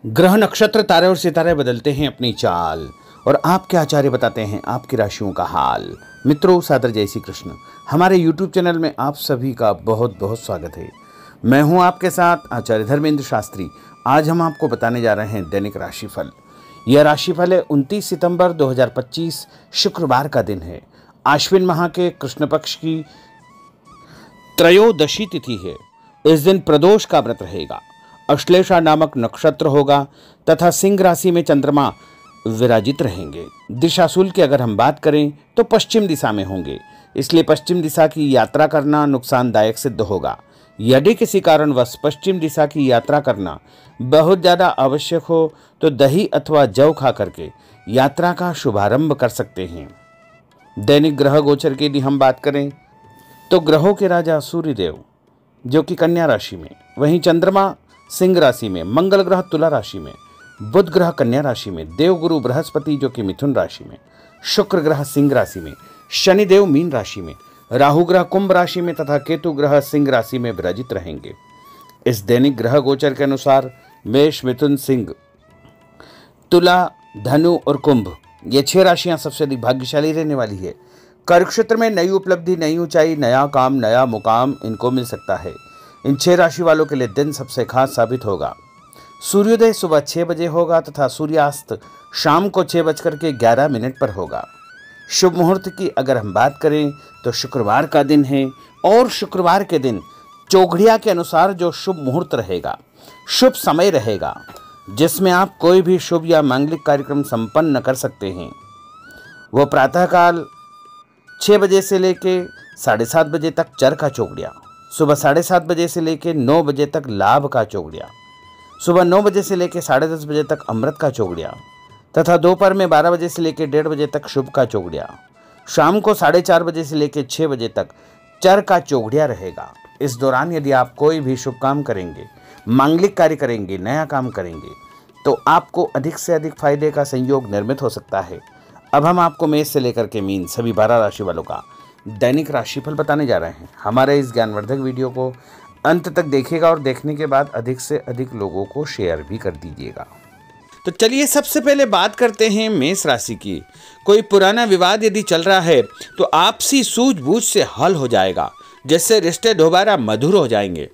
ग्रह नक्षत्र तारे और सितारे बदलते हैं अपनी चाल और आपके आचार्य बताते हैं आपकी राशियों का हाल। मित्रों, सादर जय श्री कृष्ण। हमारे YouTube चैनल में आप सभी का बहुत बहुत स्वागत है। मैं हूं आपके साथ आचार्य धर्मेंद्र शास्त्री। आज हम आपको बताने जा रहे हैं दैनिक राशिफल। यह राशिफल है 29 सितंबर 2025 शुक्रवार का दिन है। आश्विन माह के कृष्ण पक्ष की त्रयोदशी तिथि है। इस दिन प्रदोष का व्रत रहेगा। अश्लेषा नामक नक्षत्र होगा तथा सिंह राशि में चंद्रमा विराजित रहेंगे। दिशाशूल की अगर हम बात करें तो पश्चिम दिशा में होंगे, इसलिए पश्चिम दिशा की यात्रा करना नुकसानदायक सिद्ध होगा। यदि किसी कारणवश पश्चिम दिशा की यात्रा करना बहुत ज़्यादा आवश्यक हो तो दही अथवा जौ खा करके यात्रा का शुभारंभ कर सकते हैं। दैनिक ग्रह गोचर की यदि हम बात करें तो ग्रहों के राजा सूर्यदेव जो कि कन्या राशि में, वहीं चंद्रमा सिंह राशि में, मंगल ग्रह तुला राशि में, बुध ग्रह कन्या राशि में, देवगुरु बृहस्पति जो कि मिथुन राशि में, शुक्र ग्रह सिंह राशि में, शनिदेव मीन राशि में, राहु ग्रह कुंभ राशि में तथा केतु ग्रह सिंह राशि में विराजित रहेंगे। इस दैनिक ग्रह गोचर के अनुसार मेष, मिथुन, सिंह, तुला, धनु और कुंभ ये 6 राशियां सबसे अधिक भाग्यशाली रहने वाली है। कार्यक्षेत्र में नई उपलब्धि, नई ऊंचाई, नया काम, नया मुकाम इनको मिल सकता है। इन 6 राशि वालों के लिए दिन सबसे खास साबित होगा। सूर्योदय सुबह 6 बजे होगा तथा सूर्यास्त शाम को 6:11 पर होगा। शुभ मुहूर्त की अगर हम बात करें तो शुक्रवार का दिन है और शुक्रवार के दिन चौघड़िया के अनुसार जो शुभ मुहूर्त रहेगा, शुभ समय रहेगा, जिसमें आप कोई भी शुभ या मांगलिक कार्यक्रम संपन्न कर सकते हैं, वह प्रातःकाल 6 बजे से लेकर 7:30 बजे तक चर का चौघड़िया, सुबह 7:30 बजे से लेकर 9 बजे तक लाभ का चौघड़िया, सुबह 9 बजे से लेकर 10:30 बजे तक अमृत का चौघड़िया तथा दोपहर में 12 बजे से लेकर 1:30 बजे तक शुभ का चौघड़िया, शाम को 4:30 बजे से लेकर 6 बजे तक चर का चौघड़िया रहेगा। इस दौरान यदि आप कोई भी शुभ काम करेंगे, मांगलिक कार्य करेंगे, नया काम करेंगे तो आपको अधिक से अधिक फायदे का संयोग निर्मित हो सकता है। अब हम आपको मेष से लेकर के मीन सभी 12 राशि वालों का दैनिक राशिफल बताने जा रहे हैं। हमारे इस ज्ञानवर्धक वीडियो को अंत तक देखिएगा और देखने के बाद अधिक से अधिक लोगों को शेयर भी कर दीजिएगा। तो चलिए सबसे पहले बात करते हैं मेष राशि की। कोई पुराना विवाद यदि चल रहा है तो आपसी सूझबूझ से हल हो जाएगा, जिससे रिश्ते दोबारा मधुर हो जाएंगे।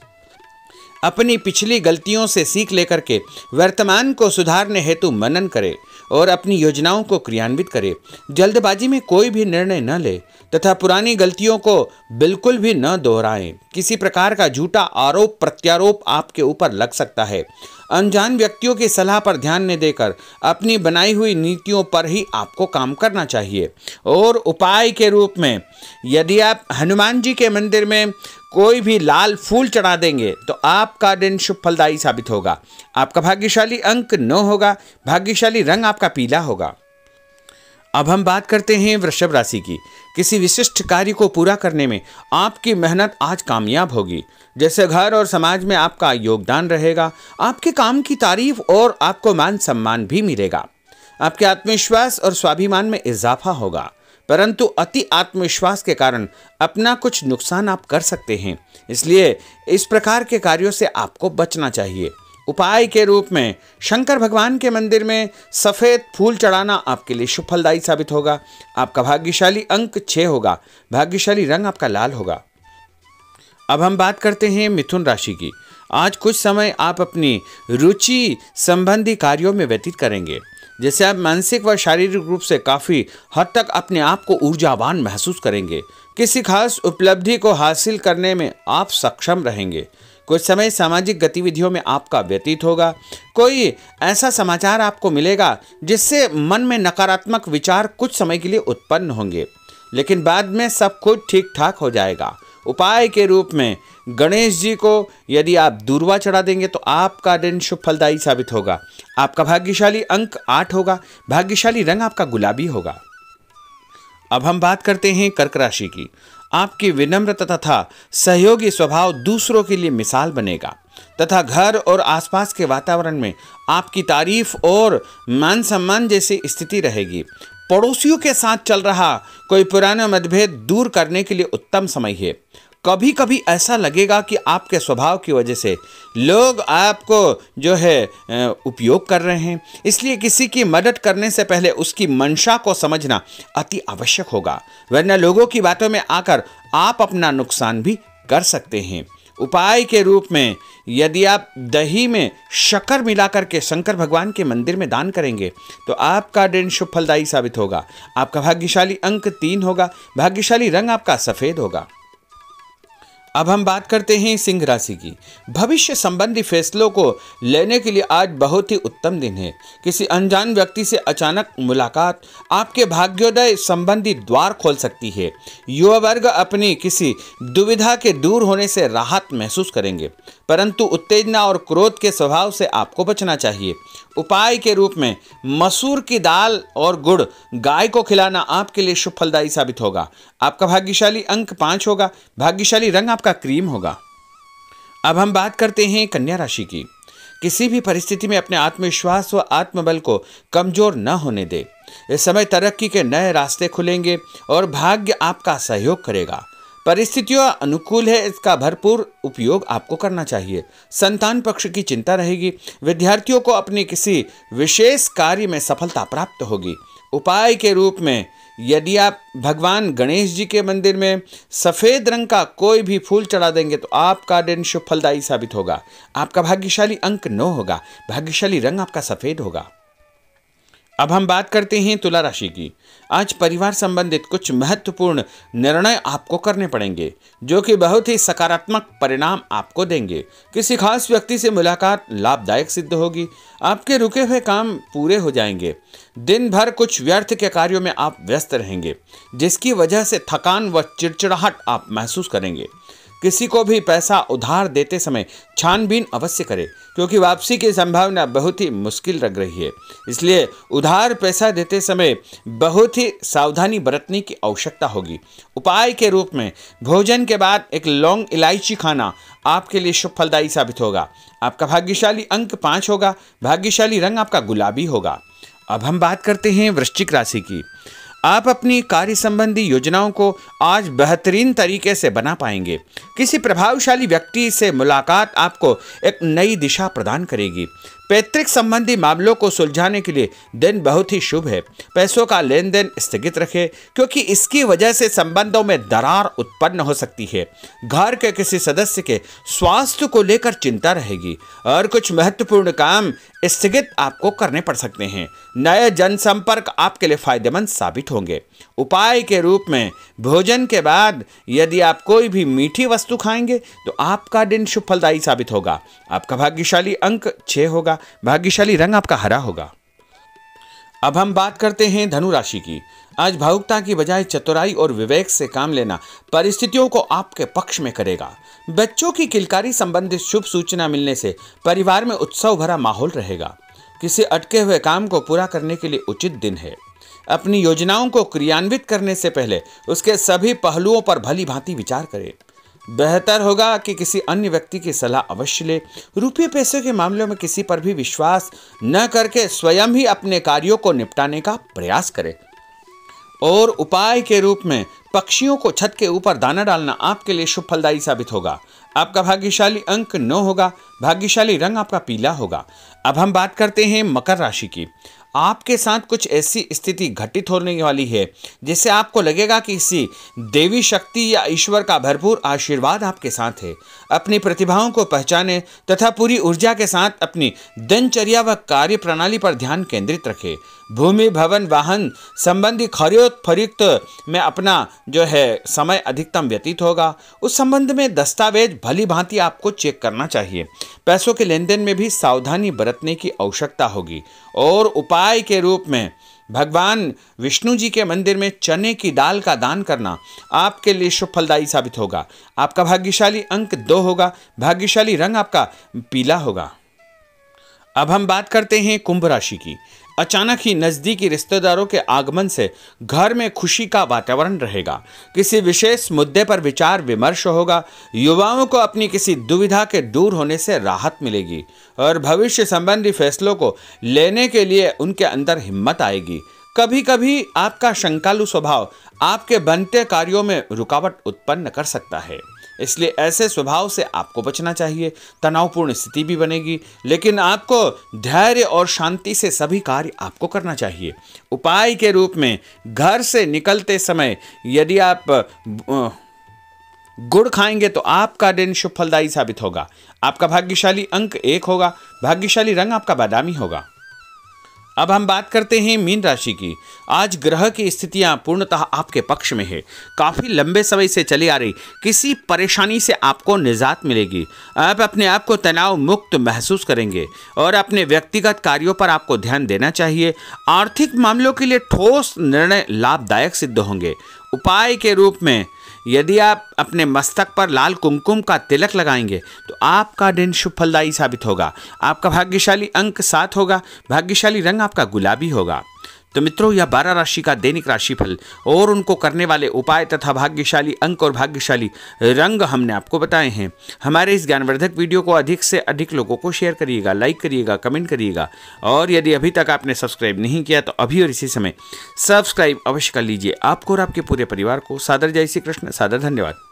अपनी पिछली गलतियों से सीख लेकर के वर्तमान को सुधारने हेतु मनन करें और अपनी योजनाओं को क्रियान्वित करें। जल्दबाजी में कोई भी निर्णय न ले तथा पुरानी गलतियों को बिल्कुल भी न दोहराएं। किसी प्रकार का झूठा आरोप प्रत्यारोप आपके ऊपर लग सकता है। अनजान व्यक्तियों की सलाह पर ध्यान न देकर अपनी बनाई हुई नीतियों पर ही आपको काम करना चाहिए। और उपाय के रूप में यदि आप हनुमान जी के मंदिर में कोई भी लाल फूल चढ़ा देंगे तो आपका दिन शुभ फलदायी साबित होगा। आपका भाग्यशाली अंक 9 होगा। भाग्यशाली रंग आपका पीला होगा। अब हम बात करते हैं वृषभ राशि की। किसी विशिष्ट कार्य को पूरा करने में आपकी मेहनत आज कामयाब होगी। जैसे घर और समाज में आपका योगदान रहेगा, आपके काम की तारीफ और आपको मान सम्मान भी मिलेगा। आपके आत्मविश्वास और स्वाभिमान में इजाफा होगा, परंतु अति आत्मविश्वास के कारण अपना कुछ नुकसान आप कर सकते हैं, इसलिए इस प्रकार के कार्यों से आपको बचना चाहिए। उपाय के रूप में शंकर भगवान के मंदिर में सफ़ेद फूल चढ़ाना आपके लिए शुभ फलदायी साबित होगा। आपका भाग्यशाली अंक 6 होगा। भाग्यशाली रंग आपका लाल होगा। अब हम बात करते हैं मिथुन राशि की। आज कुछ समय आप अपनी रुचि संबंधी कार्यों में व्यतीत करेंगे, जैसे आप मानसिक व शारीरिक रूप से काफ़ी हद तक अपने आप को ऊर्जावान महसूस करेंगे। किसी खास उपलब्धि को हासिल करने में आप सक्षम रहेंगे। कुछ समय सामाजिक गतिविधियों में आपका व्यतीत होगा। कोई ऐसा समाचार आपको मिलेगा जिससे मन में नकारात्मक विचार कुछ समय के लिए उत्पन्न होंगे, लेकिन बाद में सब कुछ ठीक ठाक हो जाएगा। उपाय के रूप में गणेश जी को यदि आप दूर्वा चढ़ा देंगे तो आपका दिन शुभ फलदायी साबित होगा। आपका भाग्यशाली अंक 8 होगा। भाग्यशाली रंग आपका गुलाबी होगा। अब हम बात करते हैं कर्क राशि की। आपकी विनम्र तथा सहयोगी स्वभाव दूसरों के लिए मिसाल बनेगा तथा घर और आसपास के वातावरण में आपकी तारीफ और मान सम्मान जैसी स्थिति रहेगी। पड़ोसियों के साथ चल रहा कोई पुराना मतभेद दूर करने के लिए उत्तम समय है। कभी कभी ऐसा लगेगा कि आपके स्वभाव की वजह से लोग आपको जो है उपयोग कर रहे हैं, इसलिए किसी की मदद करने से पहले उसकी मंशा को समझना अति आवश्यक होगा, वरना लोगों की बातों में आकर आप अपना नुकसान भी कर सकते हैं। उपाय के रूप में यदि आप दही में शक्कर मिलाकर के शंकर भगवान के मंदिर में दान करेंगे तो आपका दिन शुभ फलदायी साबित होगा। आपका भाग्यशाली अंक 3 होगा। भाग्यशाली रंग आपका सफेद होगा। अब हम बात करते हैं सिंह राशि की। भविष्य संबंधी फैसलों को लेने के लिए आज बहुत ही उत्तम दिन है। किसी अनजान व्यक्ति से अचानक मुलाकात आपके भाग्योदय संबंधी द्वार खोल सकती है। युवा वर्ग अपनी किसी दुविधा के दूर होने से राहत महसूस करेंगे, परंतु उत्तेजना और क्रोध के स्वभाव से आपको बचना चाहिए। उपाय के रूप में मसूर की दाल और गुड़ गाय को खिलाना आपके लिए शुभ फलदायी साबित होगा। आपका भाग्यशाली अंक 5 होगा। भाग्यशाली रंग आपका क्रीम होगा। अब हम बात करते हैं कन्या राशि की। किसी भी परिस्थिति में अपने आत्मविश्वास व आत्मबल को कमजोर न होने दे। इस समय तरक्की के नए रास्ते खुलेंगे और भाग्य आपका सहयोग करेगा। परिस्थितियां अनुकूल है, इसका भरपूर उपयोग आपको करना चाहिए। संतान पक्ष की चिंता रहेगी। विद्यार्थियों को अपने किसी विशेष कार्य में सफलता प्राप्त होगी। उपाय के रूप में यदि आप भगवान गणेश जी के मंदिर में सफेद रंग का कोई भी फूल चढ़ा देंगे तो आपका दिन शुभ फलदायी साबित होगा। आपका भाग्यशाली अंक 9 होगा। भाग्यशाली रंग आपका सफेद होगा। अब हम बात करते हैं तुला राशि की। आज परिवार संबंधित कुछ महत्वपूर्ण निर्णय आपको करने पड़ेंगे जो कि बहुत ही सकारात्मक परिणाम आपको देंगे। किसी खास व्यक्ति से मुलाकात लाभदायक सिद्ध होगी। आपके रुके हुए काम पूरे हो जाएंगे। दिन भर कुछ व्यर्थ के कार्यों में आप व्यस्त रहेंगे, जिसकी वजह से थकान व चिड़चिड़ाहट आप महसूस करेंगे। किसी को भी पैसा उधार देते समय छानबीन अवश्य करें, क्योंकि वापसी की संभावना बहुत ही मुश्किल लग रही है। इसलिए उधार पैसा देते समय बहुत ही सावधानी बरतने की आवश्यकता होगी। उपाय के रूप में भोजन के बाद एक लौंग इलायची खाना आपके लिए शुभ फलदायी साबित होगा। आपका भाग्यशाली अंक 5 होगा। भाग्यशाली रंग आपका गुलाबी होगा। अब हम बात करते हैं वृश्चिक राशि की। आप अपनी कार्य संबंधी योजनाओं को आज बेहतरीन तरीके से बना पाएंगे। किसी प्रभावशाली व्यक्ति से मुलाकात आपको एक नई दिशा प्रदान करेगी। पैतृक संबंधी मामलों को सुलझाने के लिए दिन बहुत ही शुभ है। पैसों का लेन देन स्थगित रखें, क्योंकि इसकी वजह से संबंधों में दरार उत्पन्न हो सकती है। घर के किसी सदस्य के स्वास्थ्य को लेकर चिंता रहेगी और कुछ महत्वपूर्ण काम स्थगित आपको करने पड़ सकते हैं। नए जनसंपर्क आपके लिए फायदेमंद साबित होंगे। उपाय के रूप में भोजन के बाद यदि आप कोई भी मीठी वस्तु खाएंगे तो आपका दिन शुभ फलदायी साबित होगा। आपका भाग्यशाली अंक 6 होगा। भाग्यशाली रंग आपका हरा होगा। अब हम बात करते हैं धनु राशि की। आज भावुकता की बजाय चतुराई और विवेक से काम लेना परिस्थितियों को आपके पक्ष में करेगा। बच्चों की किलकारी संबंधित शुभ सूचना मिलने से परिवार में उत्सव भरा माहौल रहेगा। किसी अटके हुए काम को पूरा करने के लिए उचित दिन है। अपनी योजनाओं को क्रियान्वित करने से पहले उसके सभी पहलुओं पर भली भांति विचार करें। बेहतर होगा कि किसी अन्य व्यक्ति की सलाह अवश्य ले। रुपये पैसे के मामलों में किसी पर भी विश्वास न करके स्वयं ही अपने कार्यों को निपटाने का प्रयास करें। और उपाय के रूप में पक्षियों को छत के ऊपर दाना डालना आपके लिए शुभ फलदायी साबित होगा। आपका भाग्यशाली अंक 9 होगा। भाग्यशाली रंग आपका पीला होगा। अब हम बात करते हैं मकर राशि की। आपके साथ कुछ ऐसी स्थिति घटित होने वाली है जिससे आपको लगेगा कि किसी देवी शक्ति या ईश्वर का भरपूर आशीर्वाद आपके साथ है। अपनी प्रतिभाओं को पहचानें तथा पूरी ऊर्जा के साथ अपनी दिनचर्या व कार्य प्रणाली पर ध्यान केंद्रित रखें। भूमि भवन वाहन संबंधी खरीद फरोख्त में अपना जो है समय अधिकतम व्यतीत होगा। उस संबंध में दस्तावेज भली भांति आपको चेक करना चाहिए। पैसों के लेन देन में भी सावधानी बरतने की आवश्यकता होगी। और उपाय के रूप में भगवान विष्णु जी के मंदिर में चने की दाल का दान करना आपके लिए शुभ फलदायी साबित होगा। आपका भाग्यशाली अंक 2 होगा। भाग्यशाली रंग आपका पीला होगा। अब हम बात करते हैं कुंभ राशि की। अचानक ही नज़दीकी रिश्तेदारों के आगमन से घर में खुशी का वातावरण रहेगा। किसी विशेष मुद्दे पर विचार विमर्श होगा। युवाओं को अपनी किसी दुविधा के दूर होने से राहत मिलेगी और भविष्य संबंधी फैसलों को लेने के लिए उनके अंदर हिम्मत आएगी। कभी कभी आपका शंकालु स्वभाव आपके बनते कार्यों में रुकावट उत्पन्न कर सकता है। इसलिए ऐसे स्वभाव से आपको बचना चाहिए। तनावपूर्ण स्थिति भी बनेगी, लेकिन आपको धैर्य और शांति से सभी कार्य आपको करना चाहिए। उपाय के रूप में घर से निकलते समय यदि आप गुड़ खाएंगे तो आपका दिन शुभ फलदायी साबित होगा। आपका भाग्यशाली अंक 1 होगा। भाग्यशाली रंग आपका बादामी होगा। अब हम बात करते हैं मीन राशि की। आज ग्रह की स्थितियां पूर्णतः आपके पक्ष में है। काफी लंबे समय से चली आ रही किसी परेशानी से आपको निजात मिलेगी। आप अपने आप को तनाव मुक्त महसूस करेंगे और अपने व्यक्तिगत कार्यों पर आपको ध्यान देना चाहिए। आर्थिक मामलों के लिए ठोस निर्णय लाभदायक सिद्ध होंगे। उपाय के रूप में यदि आप अपने मस्तक पर लाल कुमकुम का तिलक लगाएंगे तो आपका दिन शुभ फलदायी साबित होगा। आपका भाग्यशाली अंक 7 होगा। भाग्यशाली रंग आपका गुलाबी होगा। तो मित्रों, यह 12 राशि का दैनिक राशिफल और उनको करने वाले उपाय तथा भाग्यशाली अंक और भाग्यशाली रंग हमने आपको बताए हैं। हमारे इस ज्ञानवर्धक वीडियो को अधिक से अधिक लोगों को शेयर करिएगा, लाइक करिएगा, कमेंट करिएगा और यदि अभी तक आपने सब्सक्राइब नहीं किया तो अभी और इसी समय सब्सक्राइब अवश्य कर लीजिए। आपको और आपके पूरे परिवार को सादर जय श्री कृष्ण, सादर धन्यवाद।